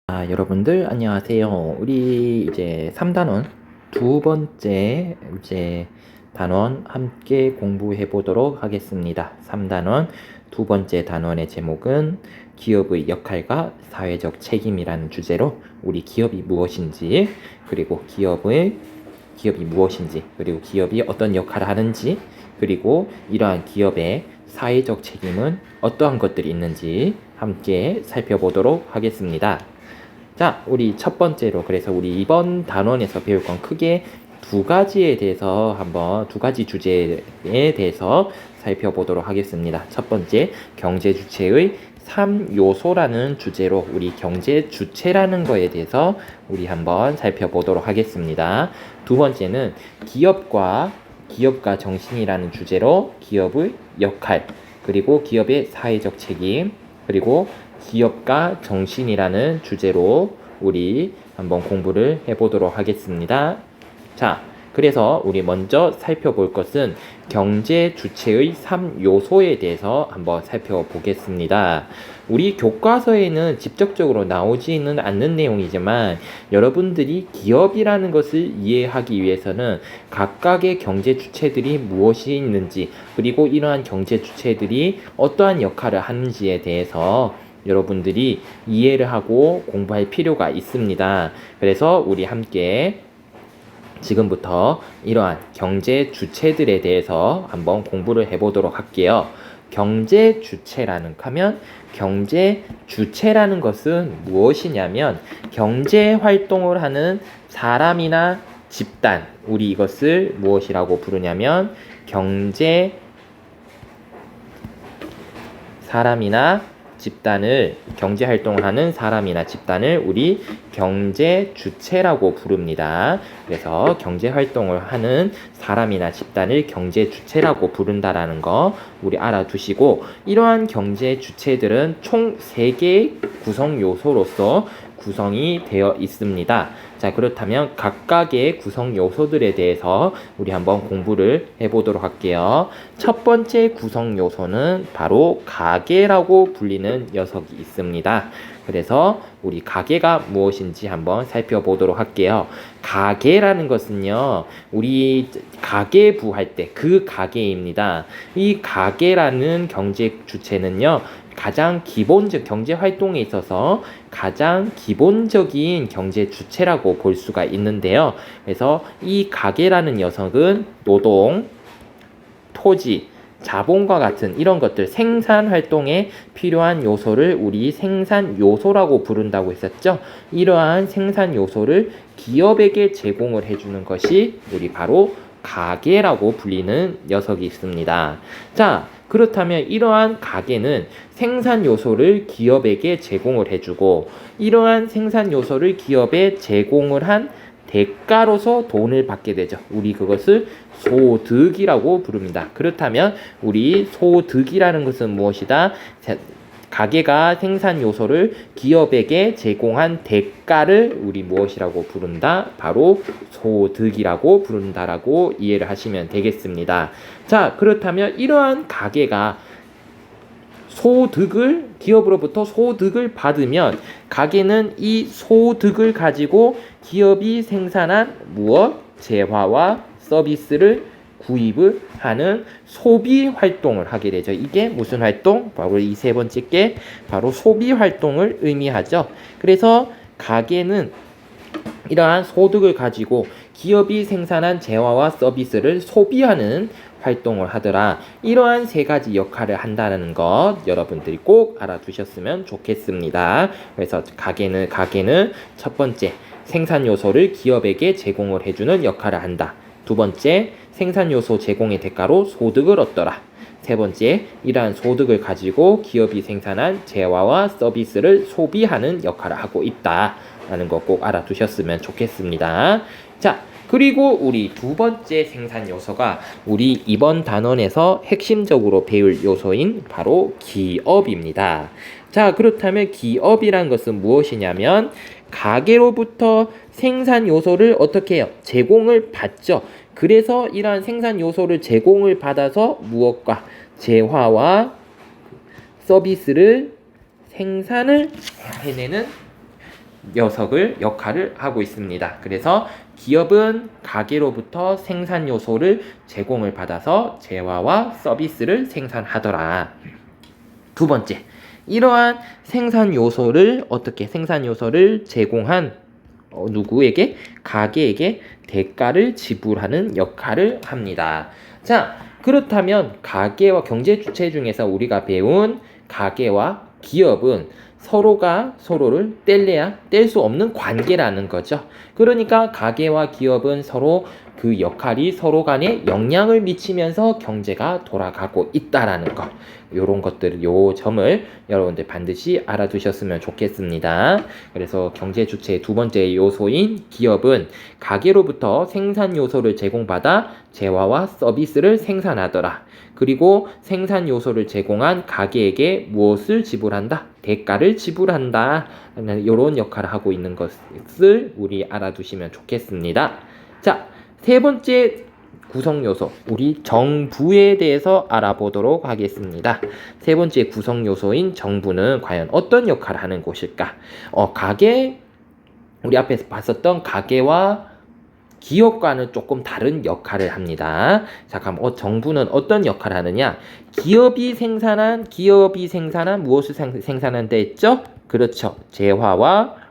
여러분들 안녕하세요. 우리 이제 3단원 두 번째 이제 단원 함께 공부해 보도록 하겠습니다. 3단원 두 번째 단원의 제목은 기업의 역할과 사회적 책임이라는 주제로 우리 기업이 무엇인지, 그리고 기업이 무엇인지, 그리고 기업이 어떤 역할을 하는지, 그리고 이러한 기업의 사회적 책임은 어떠한 것들이 있는지 함께 살펴보도록 하겠습니다. 자, 우리 첫 번째로, 그래서 우리 이번 단원에서 배울 건 크게 두 가지 주제에 대해서 살펴보도록 하겠습니다. 첫 번째, 경제 주체의 3요소라는 주제로 우리 경제 주체라는 거에 대해서 우리 한번 살펴보도록 하겠습니다. 두 번째는 기업과 정신이라는 주제로 기업의 역할, 그리고 기업의 사회적 책임, 그리고 기업과 정신이라는 주제로 우리 한번 공부를 해보도록 하겠습니다. 자, 그래서 우리 먼저 살펴볼 것은 경제 주체의 3요소에 대해서 한번 살펴보겠습니다. 우리 교과서에는 직접적으로 나오지는 않는 내용이지만 여러분들이 기업이라는 것을 이해하기 위해서는 각각의 경제 주체들이 무엇이 있는지, 그리고 이러한 경제 주체들이 어떠한 역할을 하는지에 대해서 여러분들이 이해를 하고 공부할 필요가 있습니다. 그래서 우리 함께 지금부터 이러한 경제 주체들에 대해서 한번 공부를 해보도록 할게요. 경제 주체라는 것은 무엇이냐면 경제 활동을 하는 사람이나 집단, 우리 이것을 무엇이라고 부르냐면 경제 활동을 하는 사람이나 집단을 우리 경제 주체라고 부릅니다. 그래서 경제 활동을 하는 사람이나 집단을 경제 주체라고 부른다라는 거 우리 알아두시고, 이러한 경제 주체들은 총 3개의 구성 요소로서 구성이 되어 있습니다. 자, 그렇다면 각각의 구성 요소들에 대해서 우리 한번 공부를 해보도록 할게요. 첫 번째 구성 요소는 바로 가계라고 불리는 녀석이 있습니다. 그래서 우리 가계가 무엇인지 한번 살펴보도록 할게요. 가계라는 것은요, 우리 가계부 할 때 그 가계입니다. 이 가계라는 경제 주체는요, 가장 기본적 경제 활동에 있어서 가장 기본적인 경제 주체라고 볼 수가 있는데요. 그래서 이 가계라는 녀석은 노동, 토지, 자본과 같은 이런 것들, 생산 활동에 필요한 요소를 우리 생산 요소라고 부른다고 했었죠. 이러한 생산 요소를 기업에게 제공을 해주는 것이 우리 바로 가계라고 불리는 녀석이 있습니다. 자, 그렇다면 이러한 가계는 생산 요소를 기업에게 제공을 해주고, 이러한 생산 요소를 기업에 제공을 한 대가로서 돈을 받게 되죠. 우리 그것을 소득이라고 부릅니다. 그렇다면 우리 소득이라는 것은 무엇이다? 가계가 생산 요소를 기업에게 제공한 대가를 우리 무엇이라고 부른다? 바로 소득이라고 부른다라고 이해를 하시면 되겠습니다. 자, 그렇다면 이러한 가계가 기업으로부터 소득을 받으면 가계는 이 소득을 가지고 기업이 생산한 재화와 서비스를 구입을 하는 소비 활동을 하게 되죠. 이게 무슨 활동? 바로 이 세 번째 게 바로 소비 활동을 의미하죠. 그래서 가계는 이러한 소득을 가지고 기업이 생산한 재화와 서비스를 소비하는 활동을 하더라. 이러한 세 가지 역할을 한다는 것 여러분들이 꼭 알아두셨으면 좋겠습니다. 그래서 가계는 첫 번째, 생산 요소를 기업에게 제공을 해주는 역할을 한다. 두 번째, 생산 요소 제공의 대가로 소득을 얻더라. 세 번째, 이러한 소득을 가지고 기업이 생산한 재화와 서비스를 소비하는 역할을 하고 있다라는 거 꼭 알아두셨으면 좋겠습니다. 자, 그리고 우리 두 번째 생산 요소가 우리 이번 단원에서 핵심적으로 배울 요소인 바로 기업입니다. 자, 그렇다면 기업이란 것은 무엇이냐면 가계로부터 생산 요소를 어떻게 해요? 제공을 받죠. 그래서 이러한 생산 요소를 제공을 받아서 무엇과 재화와 서비스를 생산을 해내는 역할을 하고 있습니다. 그래서 기업은 가게로부터 생산 요소를 제공을 받아서 재화와 서비스를 생산하더라. 두 번째, 이러한 생산 요소를 제공한 누구에게? 가게에게 대가를 지불하는 역할을 합니다. 자, 그렇다면 가게와 경제 주체 중에서 우리가 배운 가게와 기업은 서로가 서로를 뗄 수 없는 관계라는 거죠. 그러니까 가게와 기업은 서로 그 역할이 서로 간에 영향을 미치면서 경제가 돌아가고 있다라는 것. 요런 것들, 요 점을 여러분들 반드시 알아두셨으면 좋겠습니다. 그래서 경제 주체의 두 번째 요소인 기업은 가게로부터 생산 요소를 제공받아 재화와 서비스를 생산하더라. 그리고 생산 요소를 제공한 가게에게 무엇을 지불한다? 대가를 지불한다. 이런 역할을 하고 있는 것을 우리 알아두시면 좋겠습니다. 자, 세 번째 구성 요소, 우리 정부에 대해서 알아보도록 하겠습니다. 세 번째 구성 요소인 정부는 과연 어떤 역할을 하는 곳일까? 우리 앞에서 봤었던 가게와 기업과는 조금 다른 역할을 합니다. 자, 그럼 정부는 어떤 역할을 하느냐? 기업이 생산한 무엇을 생산한다 했죠? 그렇죠. 재화와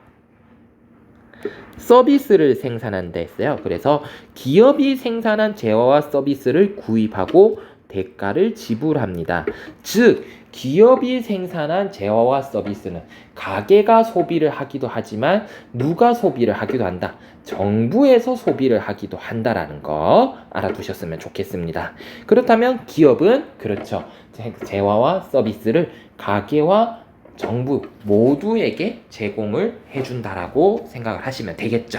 서비스를 생산한다 했어요. 그래서 기업이 생산한 재화와 서비스를 구입하고 대가를 지불합니다. 즉, 기업이 생산한 재화와 서비스는 가게가 소비를 하기도 하지만 누가 소비를 하기도 한다. 정부에서 소비를 하기도 한다라는 거 알아두셨으면 좋겠습니다. 그렇다면 기업은 그렇죠. 재화와 서비스를 가게와 정부 모두에게 제공을 해준다라고 생각을 하시면 되겠죠.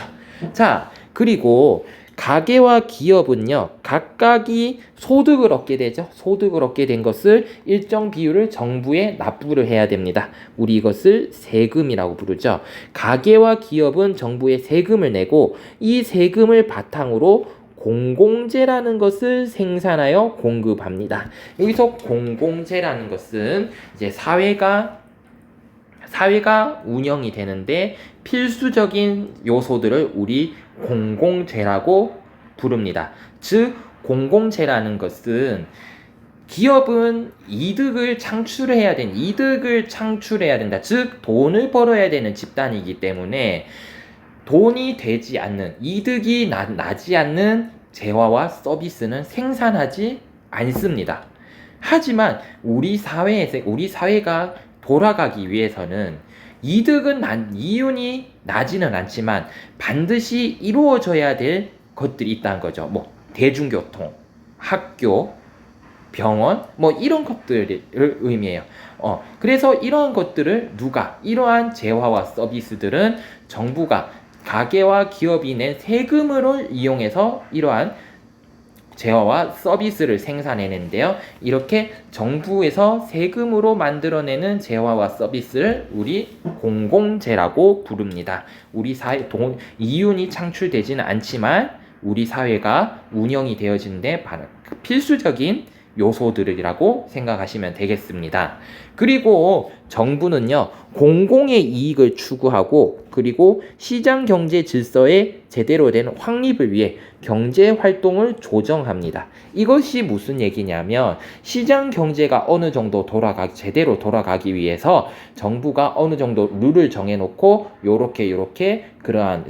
자, 그리고 가게와 기업은요, 각각이 소득을 얻게 되죠. 소득을 얻게 된 것을 일정 비율을 정부에 납부를 해야 됩니다. 우리 이것을 세금이라고 부르죠. 가게와 기업은 정부에 세금을 내고 이 세금을 바탕으로 공공재라는 것을 생산하여 공급합니다. 여기서 공공재라는 것은 이제 사회가 운영이 되는데 필수적인 요소들을 우리 공공재라고 부릅니다. 즉, 공공재라는 것은 기업은 이득을 창출해야 된다. 즉, 돈을 벌어야 되는 집단이기 때문에 돈이 되지 않는, 이득이 나지 않는 재화와 서비스는 생산하지 않습니다. 하지만 우리 사회가 돌아가기 위해서는 이윤이 나지는 않지만 반드시 이루어져야 될 것들이 있다는 거죠. 대중교통, 학교, 병원, 이런 것들을 의미해요. 그래서 이러한 것들을 이러한 재화와 서비스들은 정부가 가게와 기업이 낸 세금으로 이용해서 이러한 재화와 서비스를 생산해낸데요. 이렇게 정부에서 세금으로 만들어내는 재화와 서비스를 우리 공공재라고 부릅니다. 우리 사회 이윤이 창출되지는 않지만 우리 사회가 운영이 되어지는데 필수적인 요소들이라고 생각하시면 되겠습니다. 그리고 정부는요, 공공의 이익을 추구하고 그리고 시장 경제 질서의 제대로 된 확립을 위해 경제 활동을 조정합니다. 이것이 무슨 얘기냐면 시장 경제가 어느 정도 제대로 돌아가기 위해서 정부가 어느 정도 룰을 정해놓고 요렇게 그러한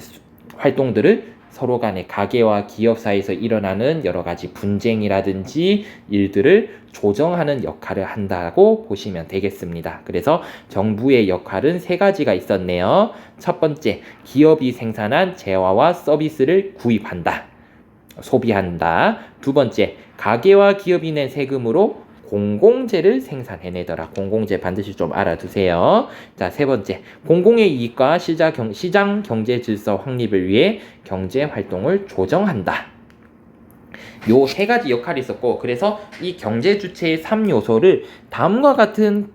활동들을 서로 간의 가게와 기업 사이에서 일어나는 여러 가지 분쟁이라든지 일들을 조정하는 역할을 한다고 보시면 되겠습니다. 그래서 정부의 역할은 세 가지가 있었네요. 첫 번째, 기업이 생산한 재화와 서비스를 구입한다, 소비한다. 두 번째, 가게와 기업이 낸 세금으로 공공재를 생산해내더라. 공공재 반드시 좀 알아두세요. 자, 세 번째, 공공의 이익과 시장 경제 질서 확립을 위해 경제 활동을 조정한다. 요 세 가지 역할이 있었고, 그래서 이 경제 주체의 3요소를 다음과 같은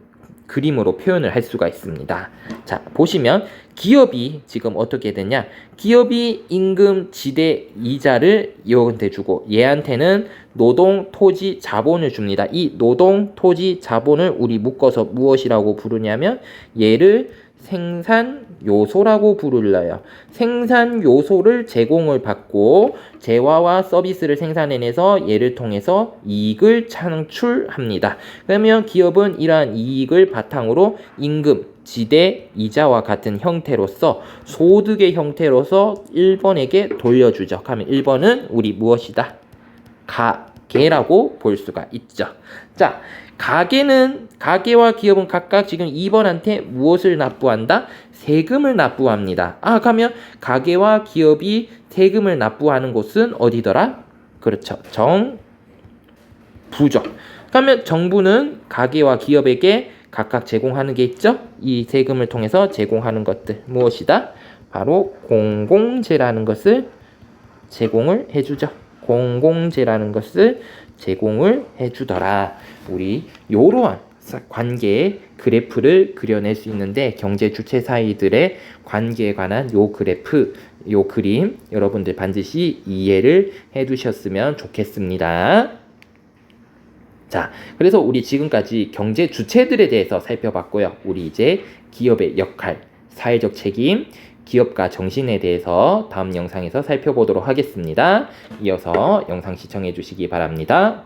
그림으로 표현을 할 수가 있습니다. 자, 보시면 기업이 지금 어떻게 되냐? 기업이 임금, 지대, 이자를 얘한테 주고 얘한테는 노동, 토지, 자본을 줍니다. 이 노동, 토지, 자본을 우리 묶어서 무엇이라고 부르냐면 얘를 생산 요소라고 불러요. 생산 요소를 제공을 받고 재화와 서비스를 생산해내서 얘를 통해서 이익을 창출합니다. 그러면 기업은 이러한 이익을 바탕으로 임금, 지대, 이자와 같은 형태로서 소득의 형태로서 1번에게 돌려주죠. 그러면 1번은 우리 무엇이다? 가계라고 볼 수가 있죠. 자, 가계와 기업은 각각 지금 2번한테 무엇을 납부한다? 세금을 납부합니다. 그러면 가계와 기업이 세금을 납부하는 곳은 어디더라? 그렇죠. 정부죠. 그러면 정부는 가계와 기업에게 각각 제공하는 게 있죠? 이 세금을 통해서 제공하는 것들 무엇이다? 바로 공공재라는 것을 제공을 해주죠. 공공재라는 것을 제공을 해주더라. 우리 요러한 관계의 그래프를 그려낼 수 있는데 경제 주체 사이들의 관계에 관한 요 그래프, 요 그림 여러분들 반드시 이해를 해두셨으면 좋겠습니다. 자, 그래서 우리 지금까지 경제 주체들에 대해서 살펴봤고요. 우리 이제 기업의 역할, 사회적 책임, 기업가 정신에 대해서 다음 영상에서 살펴보도록 하겠습니다. 이어서 영상 시청해 주시기 바랍니다.